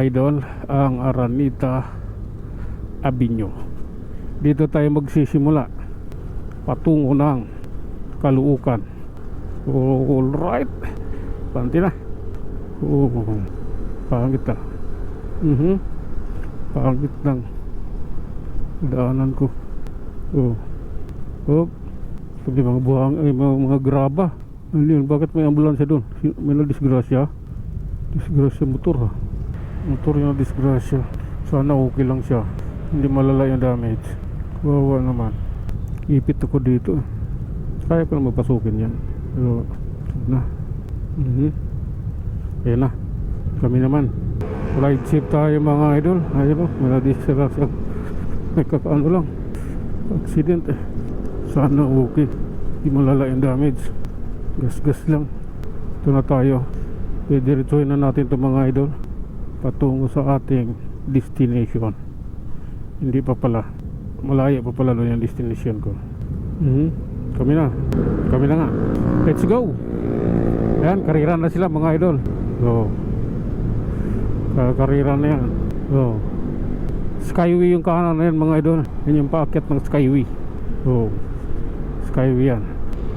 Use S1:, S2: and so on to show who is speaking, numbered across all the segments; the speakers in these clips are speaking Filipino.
S1: idol ang Araneta Avenue. Dito tayo magsisimula patungo ng Caloocan. Alright, panti na. Pangit na. Pangit ng daanan ko. Sabi mga buhang, mga graba. Ano yun? Bakit may ambulansya doon? May na-disgrasya? Disgrasya motor ha. Motor yung disgrasya. Sana okay lang siya. Hindi malala yung damage. Wawa naman. Ipit ako dito. Kaya ko na magpasukin yan. Pero na. Ayan na. Kami naman. Ride safe tayo mga idol. Ayun o. May na-disgrasya. May kakaano lang. Accident eh. Sana okay. Hindi malala yung damage. Gas lang. Ito na tayo. Diretsuhin na natin ito mga idol patungo sa ating destination. Hindi pa pala, malaya pa pala doon yung destination ko. Kami na nga. Let's go. Ayan, kariran na sila mga idol. Kariran na yan. Skyway yung kanan na yan mga idol. Yan yung paakyat ng Skyway. Skyway yan.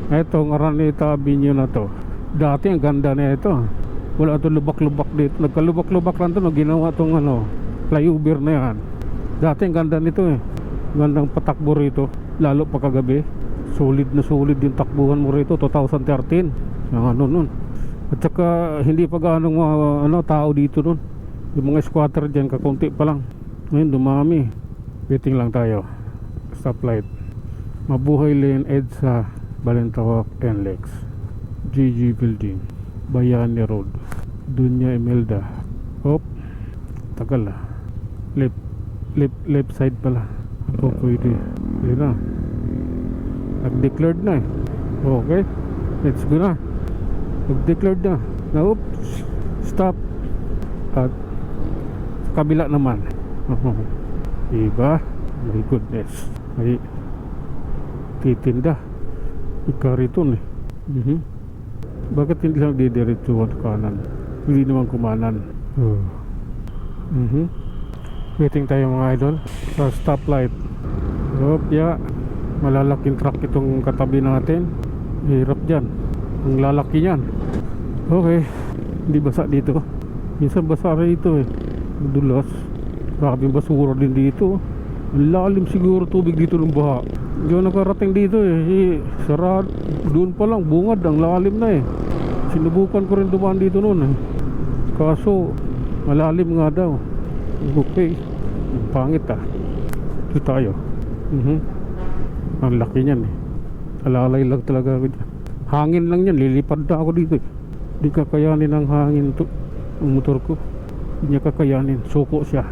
S1: Itong Araneta Avenue na to, dati ang ganda na ito. Wala ito lubak-lubak dito. Nagkalubak-lubak lang ito. Ginawa itong flyover na yan. Dati ang ganda nito eh. Gandang patakbo rito. Lalo pa kagabi. Solid na solid yung takbuhan mo rito. 2013. Nun. At saka hindi pa gaano mga tao dito nun. Yung mga squatter dyan kakunti pa lang. Ngayon dumami. Waiting lang tayo. Stoplight. Mabuhay Lane, EDSA, Balintawak, NLEX, GG Building, Bayani Road, Dunya Imelda. Tagal left side pala. Pwede. Yun na. Nag-declared na eh. Okay, let's go na. Nag-declared na. Stop. At sa kabila naman. Diba? My goodness. Ay titinda ikariton eh. Bakit hindi lang didiretso at kanan? Hindi naman kumanan. Waiting tayo mga idol sa stoplight. Malalaking truck itong katabi natin. Hirap dyan. Ang lalaki yan. Okay, hindi basa dito. Minsan basa rito eh. Madulas. Maraming basura din dito. Ang lalim siguro tubig dito ng baha. Hindi ako nakarating dito eh. Sarad. Doon pa lang bungad. Ang lalim na eh. Sinubukan ko rin dumaan dito noon eh. Kaso malalim nga daw. Okay. Pangit ah. Ito tayo. Ang laki niyan eh. Alalay lang talaga ako dyan. Hangin lang yan. Lilipad na ako dito eh. Hindi kakayanin ang hangin to. Ang motor ko. Hindi niya kakayanin. Suko siya.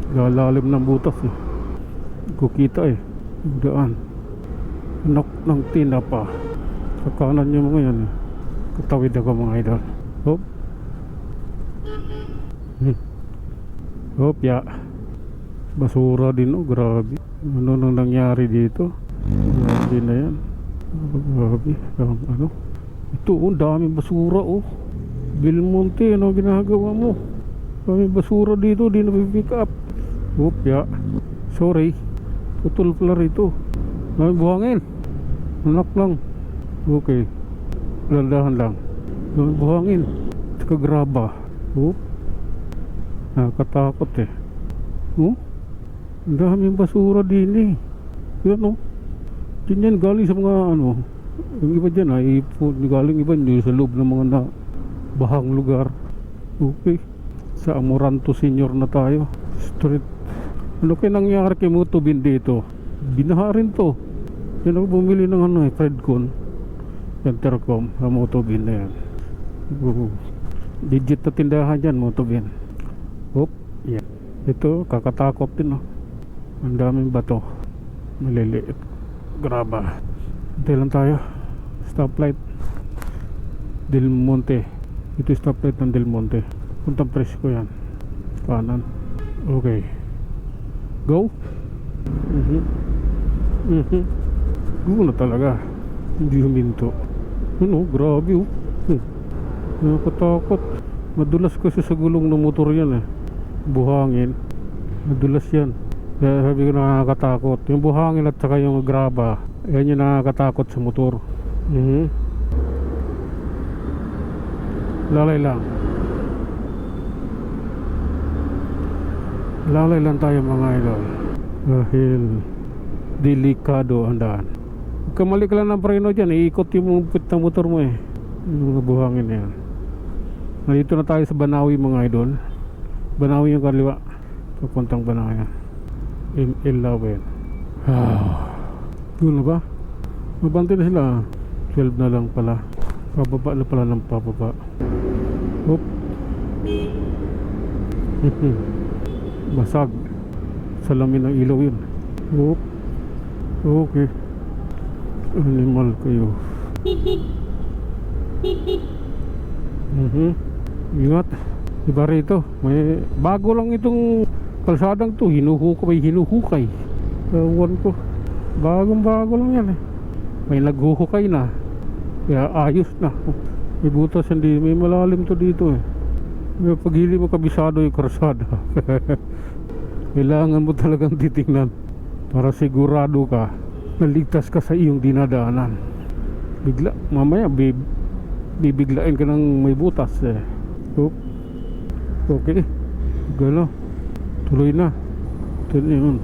S1: Lalalim ng butas eh. Kukita eh. Daan. Anak ng tinapa. Sa kanan niya mga yan eh. Katawid ako mga idol. Basura din oh. Grabe. Ano nang nangyari dito? Grabe na yan. Grabe. Ito oh. Daming basura oh. Belmonte. Ano ginagawa mo? Daming basura dito. Di na pick up. Sorry. Putol pala rito. May buhangin. Anak lang. Okay. Landahan lang. May buhangin. Saka graba. Nakakatakot eh. Ang daming basura din eh. Yan Yan galing sa mga yung iba dyan galing iba dyan sa loob ng mga bahang lugar. Okay. Sa Amoranto Senior na tayo. Street. Ano kayo nangyari kay Motobin dito? Binaha rin to. Yan ako bumili ng Fredcon Intercom sa Motobin na yan. Legit na tindahan dyan Motobin. Yan. Ito kakatakot din ang daming bato. Maliliit. Graba. Hintay lang tayo. Stoplight Del Monte. Ito stoplight ng Del Monte. Puntang Presko yan. Kanan. Okay. Go. Go na talaga. Hindi huminto. Grabe Nakatakot. Madulas kasi sa gulong ng motor yan eh. Buhangin. Madulas yan. Kaya sabi ko nakakatakot. Yung buhangin at saka yung graba, yan yung nakakatakot sa motor. Lalay lang. Lalay lang tayo mga idol. Dahil delikado ang daan. Kamali ka lang ng preno dyan, iikot yung pit ng motor mo eh. Yung mga buhangin na yan. Nandito na tayo sa Banawi mga idol. Banawi yung kaliwa. Papuntang Banawi. ML11. Doon na ba? Mabante na sila. 12 na lang pala. Pababa na pala ng pababa. Oop. Basag. Salamin ng ilaw yun. Oop. Okay. Animal kayo. Ingat. Diba rito, may bago lang itong kalsadang to. Hinuhukay. Ewan ko. Bagong bago lang yan eh. May naghuhukay na. Kaya ayos na. May butas hindi. May malalim to dito eh. Pag hindi mo kabisado yung karsada, kailangan mo talagang titingnan para sigurado ka naligtas ka sa iyong dinadaanan. Bigla, mamaya bibiglain ka ng may butas eh. Okay, gano, tuloy na. Ito na yun.